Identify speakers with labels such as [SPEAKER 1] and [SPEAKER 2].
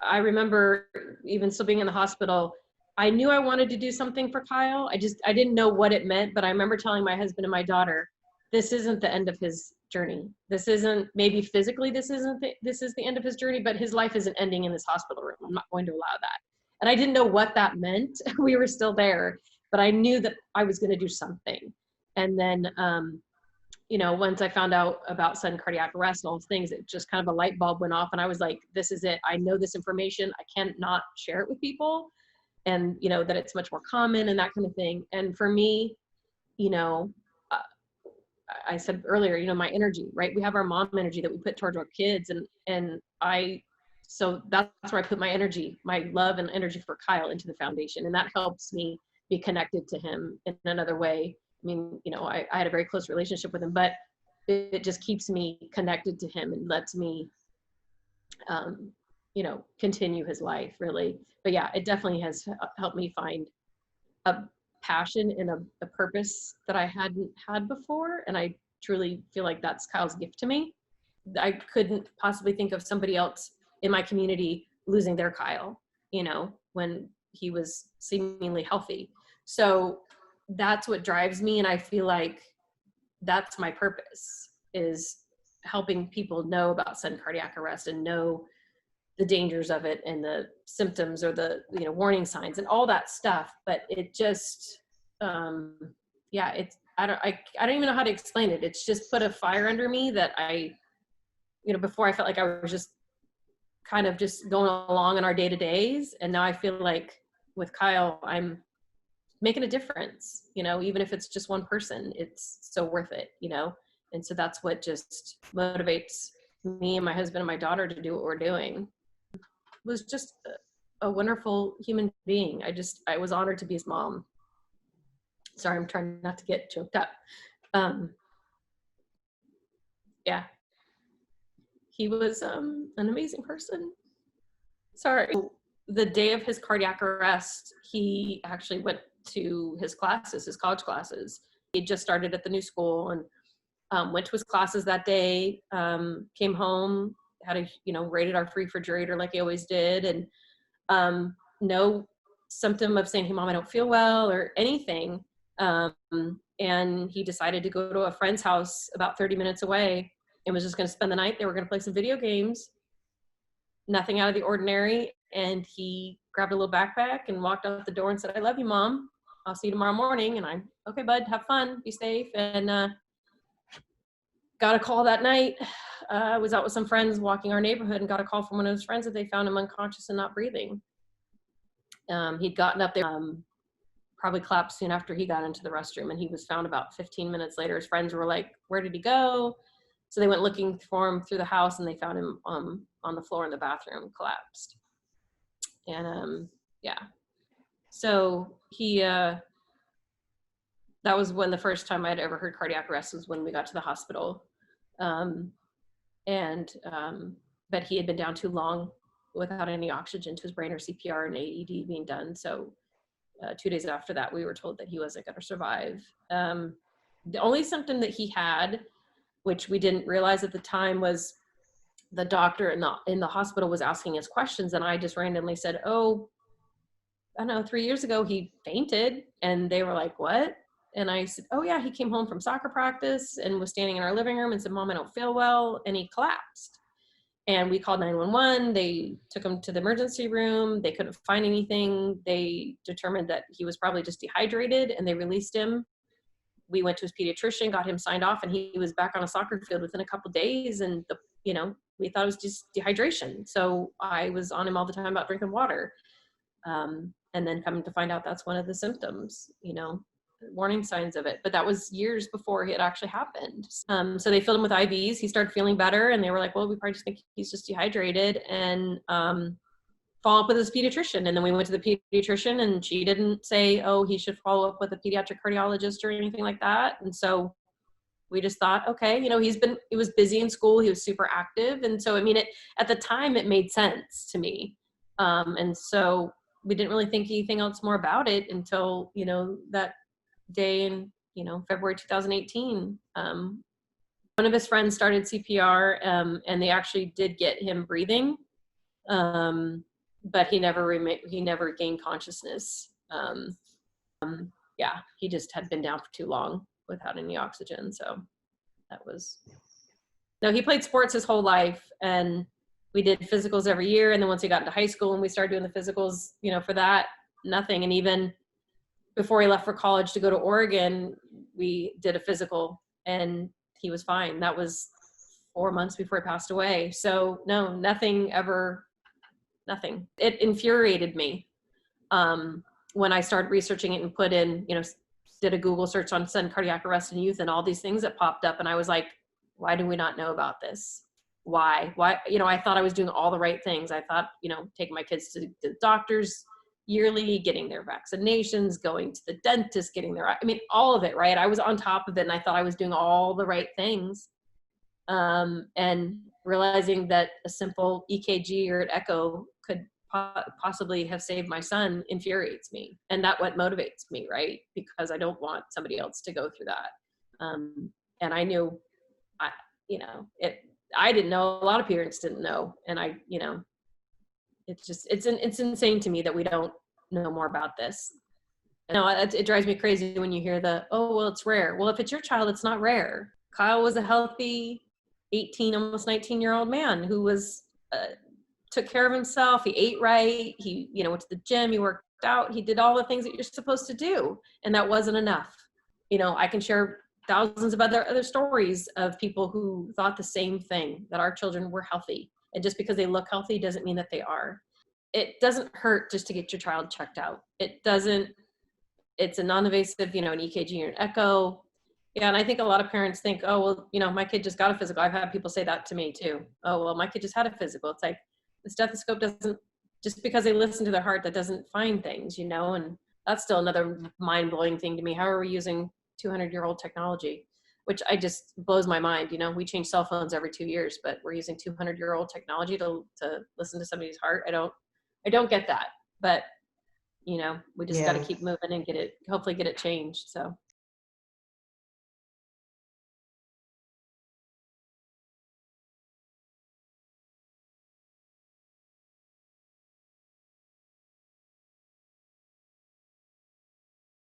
[SPEAKER 1] I remember even still being in the hospital, I knew I wanted to do something for Kyle. I didn't know what it meant, but I remember telling my husband and my daughter, this isn't the end of his journey. This isn't, maybe physically this is the end of his journey, but his life isn't ending in this hospital room. I'm not going to allow that. And I didn't know what that meant. We were still there, but I knew that I was going to do something. And then, you know, once I found out about sudden cardiac arrest and all those things, it just kind of a light bulb went off, and I was like, this is it. I know this information. I can't not share it with people, and, you know, that it's much more common and that kind of thing. And for me, you know, uh, I said earlier, you know, my energy, right? We have our mom energy that we put towards our kids. So that's where I put my energy, my love and energy for Kyle into the foundation. And that helps me be connected to him in another way. I mean, you know, I had a very close relationship with him, but it just keeps me connected to him and lets me, you know, continue his life, really. But yeah, it definitely has helped me find a passion and a purpose that I hadn't had before. And I truly feel like that's Kyle's gift to me. I couldn't possibly think of somebody else in my community losing their Kyle, you know, when he was seemingly healthy. So that's what drives me. And I feel like that's my purpose, is helping people know about sudden cardiac arrest and know the dangers of it and the symptoms or the, you know, warning signs and all that stuff. But it just, yeah, it's, I don't even know how to explain it. It's just put a fire under me that you know, before I felt like I was just kind of just going along in our day-to-days. And now I feel like with Kyle, I'm making a difference, you know, even if it's just one person, it's so worth it, you know? And so that's what just motivates me and my husband and my daughter to do what we're doing. It was just a wonderful human being. I was honored to be his mom. Sorry, I'm trying not to get choked up. Yeah, he was an amazing person. Sorry. The day of his cardiac arrest, he actually went to his classes, his college classes. He had just started at the new school and went to his classes that day, came home, had a, you know, raided our refrigerator like he always did, and no symptom of saying, hey, Mom, I don't feel well or anything. And he decided to go to a friend's house about 30 minutes away and was just going to spend the night. They were going to play some video games, nothing out of the ordinary. And he grabbed a little backpack and walked out the door and said, I love you, Mom. I'll see you tomorrow morning. And I'm, okay, bud, have fun, be safe. And got a call that night. I was out with some friends walking our neighborhood and got a call from one of his friends that they found him unconscious and not breathing. He'd gotten up there, probably collapsed soon after he got into the restroom, and he was found about 15 minutes later. His friends were like, where did he go? So they went looking for him through the house, and they found him on the floor in the bathroom, collapsed. And yeah, so he, that was when the first time I'd ever heard cardiac arrest was when we got to the hospital. But he had been down too long without any oxygen to his brain or CPR and AED being done. So 2 days after that, we were told that he wasn't going to survive. The only symptom that he had, which we didn't realize at the time, was the doctor in the hospital was asking us questions, and I just randomly said, oh, I don't know, 3 years ago he fainted. And they were like, what? And I said, oh yeah, he came home from soccer practice and was standing in our living room and said, Mom, I don't feel well. And he collapsed. And we called 911. They took him to the emergency room. They couldn't find anything. They determined that he was probably just dehydrated, and they released him. We went to his pediatrician, got him signed off, and he was back on a soccer field within a couple of days. And we thought it was just dehydration. So I was on him all the time about drinking water. And then coming to find out that's one of the symptoms, warning signs of it. But that was years before it actually happened. So they filled him with IVs. He started feeling better, and they were like, well, we probably just think he's just dehydrated, and follow up with his pediatrician. And then we went to the pediatrician, and she didn't say, oh, he should follow up with a pediatric cardiologist or anything like that. And so we just thought, okay, he was busy in school. He was super active. And so, at the time it made sense to me. And so we didn't really think anything else more about it until, that day in, February 2018. One of his friends started CPR, and they actually did get him breathing. But he never gained consciousness. Yeah, he just had been down for too long without any oxygen. So that was, no, he played sports his whole life, and we did physicals every year. And then once he got into high school and we started doing the physicals, for that, nothing. And even before he left for college to go to Oregon, we did a physical and he was fine. That was 4 months before he passed away. So no, nothing. It infuriated me. When I started researching it and put in, did a Google search on sudden cardiac arrest in youth and all these things that popped up. And I was like, why do we not know about this? Why, I thought I was doing all the right things. I thought, taking my kids to the doctors yearly, getting their vaccinations, going to the dentist, all of it, right? I was on top of it and I thought I was doing all the right things. And realizing that a simple EKG or an echo could possibly have saved my son infuriates me. And that what motivates me, right? Because I don't want somebody else to go through that. And I knew, I didn't know, a lot of parents didn't know. And it's insane to me that we don't know more about this. It drives me crazy when you hear it's rare. Well, if it's your child, it's not rare. Kyle was a healthy 18, almost 19-year-old man who was, took care of himself. He ate right. He, went to the gym. He worked out. He did all the things that you're supposed to do. And that wasn't enough. I can share thousands of other stories of people who thought the same thing, that our children were healthy. And just because they look healthy doesn't mean that they are. It doesn't hurt just to get your child checked out. It doesn't, it's a non-invasive, an EKG or an echo. Yeah, and I think a lot of parents think, oh, well, my kid just got a physical. I've had people say that to me too. Oh, well, my kid just had a physical. It's like the stethoscope doesn't, just because they listen to their heart, that doesn't find things, and that's still another mind-blowing thing to me. How are we using 200-year-old technology, which I just blows my mind. We change cell phones every 2 years, but we're using 200-year-old technology to listen to somebody's heart. I don't get that, but we just got to keep moving and hopefully get it changed. So